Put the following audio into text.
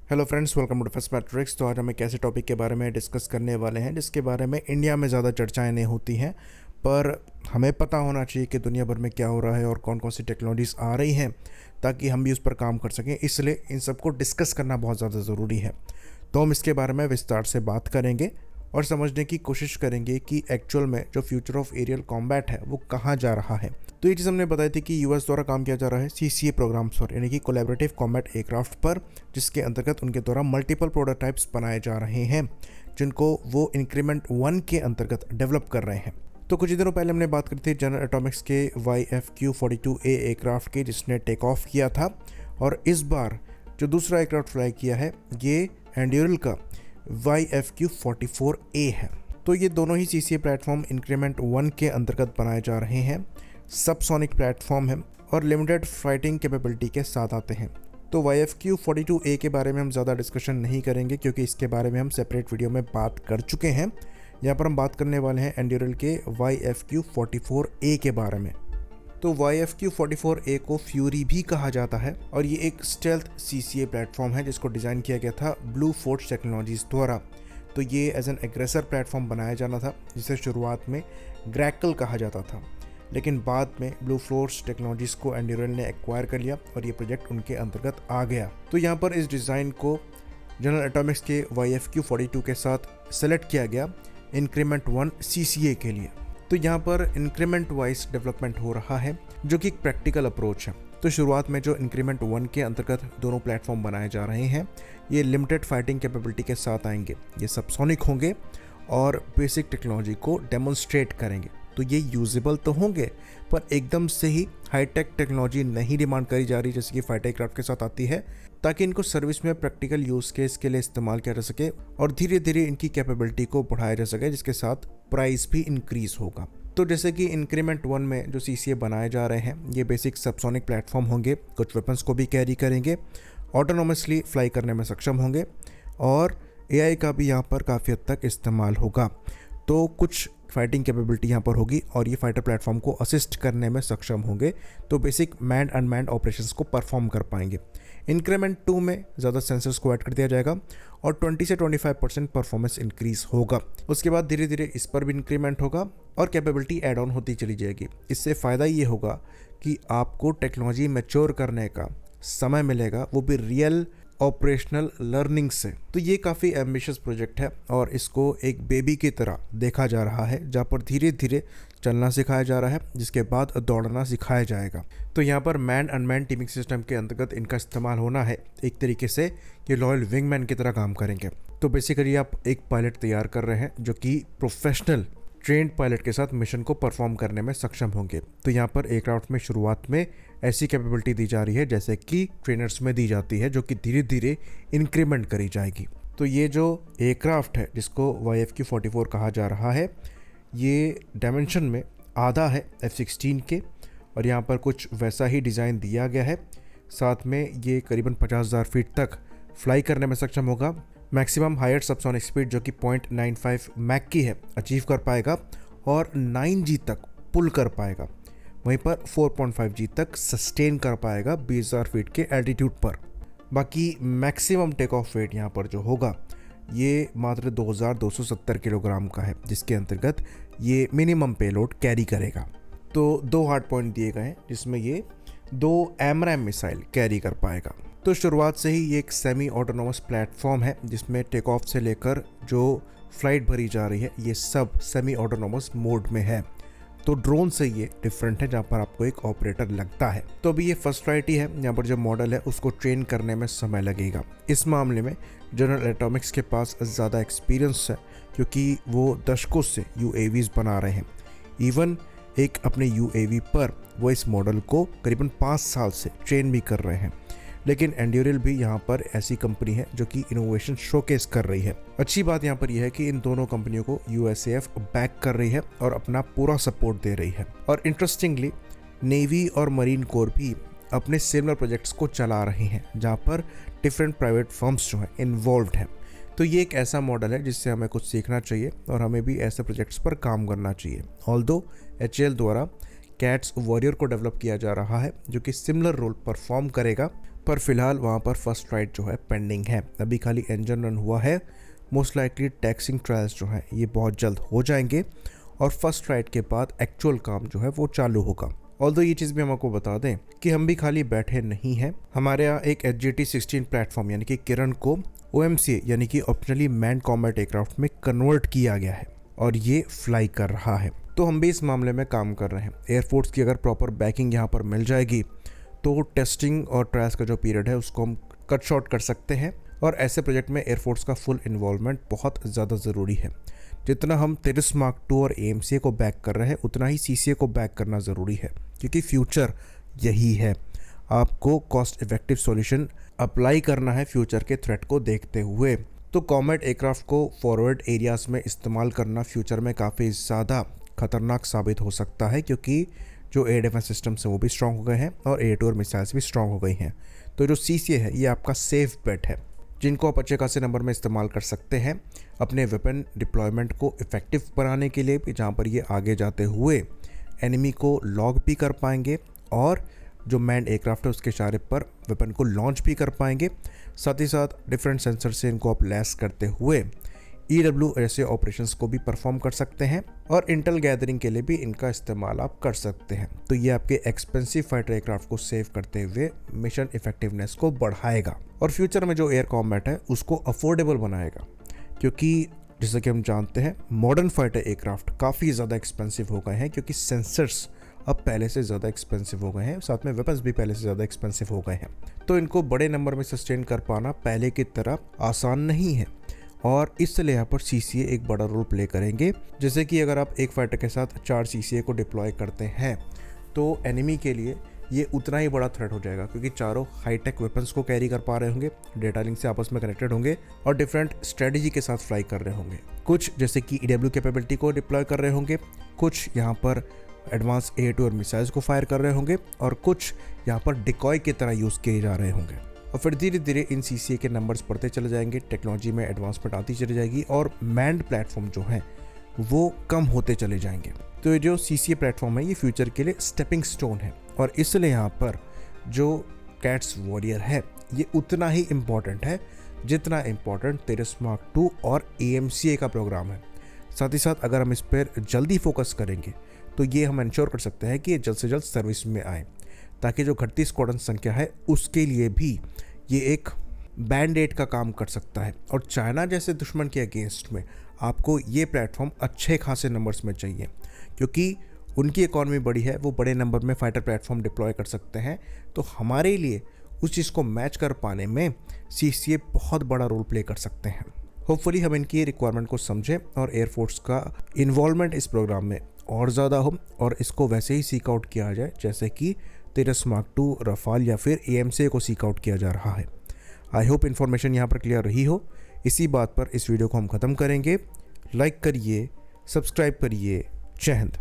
Hello friends, welcome to defence matrix. तो आज हम एक ऐसे टॉपिक के बारे में डिस्कस करने वाले हैं जिसके बारे में इंडिया में ज़्यादा चर्चाएं नहीं होती हैं, पर हमें पता होना चाहिए कि दुनिया भर में क्या हो रहा है और कौन कौन सी टेक्नोलॉजीज़ आ रही हैं ताकि हम भी उस पर काम कर सकें। इसलिए इन सबको डिस्कस करना बहुत ज़्यादा ज़रूरी है। तो हम इसके बारे में विस्तार से बात करेंगे और समझने की कोशिश करेंगे कि एक्चुअल में जो फ्यूचर ऑफ एरियल कॉम्बैट है वो कहाँ जा रहा है। तो ये चीज़ हमने बताई थी कि यूएस द्वारा काम किया जा रहा है सीसीए प्रोग्राम्स पर, यानी कि कोलैबोरेटिव कॉम्बैट एयरक्राफ्ट पर, जिसके अंतर्गत उनके द्वारा मल्टीपल प्रोटोटाइप्स बनाए जा रहे हैं जिनको वो इंक्रीमेंट 1 के अंतर्गत डेवलप कर रहे हैं। तो कुछ ही दिनों पहले हमने बात करी थी जनरल एटॉमिक्स के YFQ-42A एयरक्राफ्ट की, जिसने टेक ऑफ किया था। और इस बार जो दूसरा एयरक्राफ्ट फ्लाई किया है ये एंड्यूरल का YFQ-44A है। तो ये दोनों ही सीसीए प्लेटफॉर्म इंक्रीमेंट 1 के अंतर्गत बनाए जा रहे हैं। सबसोनिक प्लेटफॉर्म है और लिमिटेड फाइटिंग कैपेबिलिटी के साथ आते हैं। तो YFQ-42A के बारे में हम ज़्यादा डिस्कशन नहीं करेंगे क्योंकि इसके बारे में हम सेपरेट वीडियो में बात कर चुके हैं। यहाँ पर हम बात करने वाले हैं एंड्यूरल के YFQ-44A के बारे में। तो YFQ-44A को फ्यूरी भी कहा जाता है और ये एक स्टेल्थ सीसीए प्लेटफॉर्म है जिसको डिज़ाइन किया गया था ब्लू फोर्स टेक्नोलॉजीज़ द्वारा। तो ये एज एन एग्रेसर प्लेटफॉर्म बनाया जाना था, जिसे शुरुआत में ग्रैकल कहा जाता था, लेकिन बाद में ब्लू फोर्स टेक्नोलॉजीज़ को एंड्यूरल ने एक्वायर कर लिया और ये प्रोजेक्ट उनके अंतर्गत आ गया। तो यहाँ पर इस डिज़ाइन को जनरल एटॉमिक्स के YFQ-42 के साथ सेलेक्ट किया गया इंक्रीमेंट 1 CCA के लिए। तो यहाँ पर इंक्रीमेंट वाइज डेवलपमेंट हो रहा है जो कि एक प्रैक्टिकल अप्रोच है। तो शुरुआत में जो इंक्रीमेंट 1 के अंतर्गत दोनों प्लेटफॉर्म बनाए जा रहे हैं ये लिमिटेड फाइटिंग कैपेबिलिटी के साथ आएंगे, ये सबसोनिक होंगे और बेसिक टेक्नोलॉजी को डेमोन्स्ट्रेट करेंगे। तो ये यूजेबल तो होंगे पर एकदम से ही हाईटेक टेक्नोलॉजी नहीं डिमांड करी जा रही जैसे कि फाइटर एयरक्राफ्ट के साथ आती है, ताकि इनको सर्विस में प्रैक्टिकल यूज़ केस के लिए इस्तेमाल किया जा सके और धीरे धीरे इनकी कैपेबिलिटी को बढ़ाया जा सके, जिसके साथ प्राइस भी इंक्रीज होगा। तो जैसे कि इंक्रीमेंट 1 में जो सीसीए बनाए जा रहे हैं ये बेसिक सबसोनिक प्लेटफॉर्म होंगे, कुछ वेपन्स को भी कैरी करेंगे, ऑटोनोमसली फ्लाई करने में सक्षम होंगे और एआई का भी यहाँ पर काफ़ी हद तक इस्तेमाल होगा। तो कुछ फाइटिंग कैपेबिलिटी यहाँ पर होगी और ये फाइटर प्लेटफॉर्म को असिस्ट करने में सक्षम होंगे, तो बेसिक मैन अनमैन्ड ऑपरेशंस को परफॉर्म कर पाएंगे। इंक्रीमेंट 2 में ज़्यादा सेंसर्स को ऐड कर दिया जाएगा और 20 से 25% परफॉर्मेंस इंक्रीज होगा। उसके बाद धीरे धीरे इस पर भी इंक्रीमेंट होगा और कैपेबिलिटी ऐड ऑन होती चली जाएगी। इससे फ़ायदा ये होगा कि आपको टेक्नोलॉजी मैच्योर करने का समय मिलेगा, वो भी रियल ऑपरेशनल लर्निंग से। तो ये काफ़ी एम्बिशियस प्रोजेक्ट है और इसको एक बेबी की तरह देखा जा रहा है, जहाँ पर धीरे धीरे चलना सिखाया जा रहा है, जिसके बाद दौड़ना सिखाया जाएगा। तो यहाँ पर मैन अनमैन टीमिंग सिस्टम के अंतर्गत इनका इस्तेमाल होना है एक तरीके से ये लॉयल विंगमैन की तरह काम करेंगे। तो बेसिकली आप एक पायलट तैयार कर रहे हैं जो कि प्रोफेशनल ट्रेंड पायलट के साथ मिशन को परफॉर्म करने में सक्षम होंगे। तो यहाँ पर एयरक्राफ्ट में शुरुआत में ऐसी कैपेबिलिटी दी जा रही है जैसे कि ट्रेनर्स में दी जाती है, जो कि धीरे धीरे इंक्रीमेंट करी जाएगी। तो ये जो एयरक्राफ्ट है जिसको YFQ-44 कहा जा रहा है ये डायमेंशन में आधा है F-16 के और यहाँ पर कुछ वैसा ही डिज़ाइन दिया गया है। साथ में ये करीबन 50,000 फीट तक फ्लाई करने में सक्षम होगा। मैक्सिमम हायर सबसोनिक स्पीड जो कि 0.95 मैक की है अचीव कर पाएगा और 9G तक पुल कर पाएगा। वहीं पर 4.5G तक सस्टेन कर पाएगा 20,000 फीट के एल्टीट्यूड पर। बाकी मैक्सिमम टेक ऑफ वेट यहाँ पर जो होगा ये मात्र 2,270 किलोग्राम का है, जिसके अंतर्गत ये मिनिमम पेलोड कैरी करेगा। तो 2 हार्ड पॉइंट दिए गए हैं जिसमें ये 2 AMRAAM मिसाइल कैरी कर पाएगा। तो शुरुआत से ही ये एक सेमी ऑटोनोमस प्लेटफॉर्म है जिसमें टेक ऑफ से लेकर जो फ्लाइट भरी जा रही है ये सब सेमी ऑटोनोमस मोड में है। तो ड्रोन से ये डिफरेंट है जहाँ पर आपको एक ऑपरेटर लगता है। तो अभी ये फर्स्ट फ्लाइट ही है, यहाँ पर जो मॉडल है उसको ट्रेन करने में समय लगेगा। इस मामले में जनरल एटॉमिक्स के पास ज़्यादा एक्सपीरियंस है क्योंकि वो दशकों से UAVs बना रहे हैं। इवन एक अपने UAV पर वो इस मॉडल को करीबन 5 साल से ट्रेन भी कर रहे हैं। लेकिन एंड्यूरल भी यहाँ पर ऐसी कंपनी है जो कि इनोवेशन शोकेस कर रही है। अच्छी बात यहाँ पर यह है कि इन दोनों कंपनियों को USAF बैक कर रही है और अपना पूरा सपोर्ट दे रही है। और इंटरेस्टिंगली नेवी और मरीन कोर भी अपने सिमिलर प्रोजेक्ट्स को चला रहे हैं जहाँ पर डिफरेंट प्राइवेट फर्म्स जो हैं इन्वॉल्व हैं। तो ये एक ऐसा मॉडल है जिससे हमें कुछ सीखना चाहिए और हमें भी ऐसे प्रोजेक्ट्स पर काम करना चाहिए। ऑल्दो HAL द्वारा कैट्स वॉरियर को डेवलप किया जा रहा है जो कि सिमिलर रोल परफॉर्म करेगा, पर फिलहाल वहाँ पर फर्स्ट फ्लाइट जो है पेंडिंग है, अभी खाली इंजन रन हुआ है। मोस्ट लाइकली टैक्सिंग ट्रायल्स जो हैं ये बहुत जल्द हो जाएंगे और फर्स्ट फ्लाइट के बाद एक्चुअल काम जो है वो चालू होगा। ऑल्दो ये चीज़ भी हम आपको बता दें कि हम भी खाली बैठे नहीं हैं, हमारे यहाँ एक HJT-16 प्लेटफॉर्म यानी कि किरण को OMCA यानी कि ऑप्शनली मैन कॉम्बैट एयरक्राफ्ट में कन्वर्ट किया गया है और ये फ्लाई कर रहा है। तो हम भी इस मामले में काम कर रहे हैं। एयरफोर्स की अगर प्रॉपर बैकिंग यहाँ पर मिल जाएगी तो टेस्टिंग और ट्रायल्स का जो पीरियड है उसको हम कट शॉर्ट कर सकते हैं और ऐसे प्रोजेक्ट में एयरफोर्स का फुल इन्वॉल्वमेंट बहुत ज़्यादा ज़रूरी है। जितना हम तेजस मार्क 2 और AMCA को बैक कर रहे हैं उतना ही CCA को बैक करना ज़रूरी है, क्योंकि फ्यूचर यही है। आपको कॉस्ट इफेक्टिव सॉल्यूशन अप्लाई करना है फ्यूचर के थ्रेट को देखते हुए। तो कॉम्बैट एयरक्राफ्ट को फॉरवर्ड एरियाज में इस्तेमाल करना फ्यूचर में काफ़ी ज़्यादा खतरनाक साबित हो सकता है, क्योंकि जो एयर डिफेंस सिस्टम्स हैं वो भी स्ट्रॉन्ग हो गए हैं और एयर टू एयर मिसाइल्स भी स्ट्रॉन्ग हो गई हैं। तो जो CCA है ये आपका सेफ बेट है, जिनको आप अच्छे खासे नंबर में इस्तेमाल कर सकते हैं अपने वेपन डिप्लॉयमेंट को इफ़ेक्टिव बनाने के लिए, जहाँ पर ये आगे जाते हुए एनिमी को लॉक भी कर पाएंगे और जो मैन्ड एयरक्राफ्ट है उसके इशारे पर वेपन को लॉन्च भी कर पाएंगे। साथ ही साथ डिफरेंट सेंसर से इनको आप लैस करते हुए EW ऐसे ऑपरेशंस को भी परफॉर्म कर सकते हैं और इंटेल गैदरिंग के लिए भी इनका इस्तेमाल आप कर सकते हैं। तो ये आपके एक्सपेंसिव फाइटर एयरक्राफ्ट को सेव करते हुए मिशन इफेक्टिवनेस को बढ़ाएगा और फ्यूचर में जो एयर कॉम्बैट है उसको अफोर्डेबल बनाएगा, क्योंकि जैसा कि हम जानते हैं मॉडर्न फाइटर एयरक्राफ्ट काफ़ी ज़्यादा एक्सपेंसिव हो गए हैं, क्योंकि सेंसर्स अब पहले से ज़्यादा एक्सपेंसिव हो गए हैं, साथ में वेपन्स भी पहले से ज़्यादा एक्सपेंसिव हो गए हैं। तो इनको बड़े नंबर में सस्टेन कर पाना पहले की तरह आसान नहीं है और इसलिए यहाँ पर CCA एक बड़ा रोल प्ले करेंगे। जैसे कि अगर आप एक फाइटर के साथ 4 CCA को डिप्लॉय करते हैं तो एनिमी के लिए ये उतना ही बड़ा थ्रेट हो जाएगा, क्योंकि चारों हाईटेक वेपन्स को कैरी कर पा रहे होंगे, डेटा लिंक से आपस में कनेक्टेड होंगे और डिफरेंट स्ट्रेटजी के साथ फ्लाई कर रहे होंगे। कुछ जैसे कि EW कैपेबिलिटी को डिप्लॉय कर रहे होंगे, कुछ यहाँ पर advance air to air missiles को फायर कर रहे होंगे और कुछ यहाँ पर डिकॉय की तरह यूज़ किए जा रहे होंगे। और फिर धीरे धीरे इन CCA के नंबर्स बढ़ते चले जाएंगे, टेक्नोलॉजी में एडवांसमेंट आती चली जाएगी और मैन्ड प्लेटफॉर्म जो हैं वो कम होते चले जाएंगे। तो ये जो CCA प्लेटफॉर्म है ये फ्यूचर के लिए स्टेपिंग स्टोन है और इसलिए यहाँ पर जो कैट्स वॉरियर है ये उतना ही इम्पॉर्टेंट है जितना इम्पॉर्टेंट तेजस मार्क 2 और AMCA का प्रोग्राम है। साथ ही साथ अगर हम इस पर जल्दी फोकस करेंगे तो ये हम इंश्योर कर सकते हैं कि ये जल्द से जल्द सर्विस में आए, ताकि जो घटती स्क्वाड्रन संख्या है उसके लिए भी ये एक बैंड एड का काम कर सकता है। और चाइना जैसे दुश्मन के अगेंस्ट में आपको ये प्लेटफॉर्म अच्छे खासे नंबर्स में चाहिए, क्योंकि उनकी इकॉनमी बड़ी है, वो बड़े नंबर में फाइटर प्लेटफॉर्म डिप्लॉय कर सकते हैं। तो हमारे लिए उस चीज़ को मैच कर पाने में CCA बहुत बड़ा रोल प्ले कर सकते हैं। होपफुली हम इनकी रिक्वायरमेंट को समझें और एयरफोर्स का इन्वॉल्वमेंट इस प्रोग्राम में और ज़्यादा हो और इसको वैसे ही सीक आउट किया जाए जैसे कि तेजस मार्क 2, रफाल या फिर AMCA को सीक आउट किया जा रहा है। आई होप इन्फॉर्मेशन यहाँ पर क्लियर रही हो। इसी बात पर इस वीडियो को हम ख़त्म करेंगे। लाइक करिए, सब्सक्राइब करिए। जय हिंद।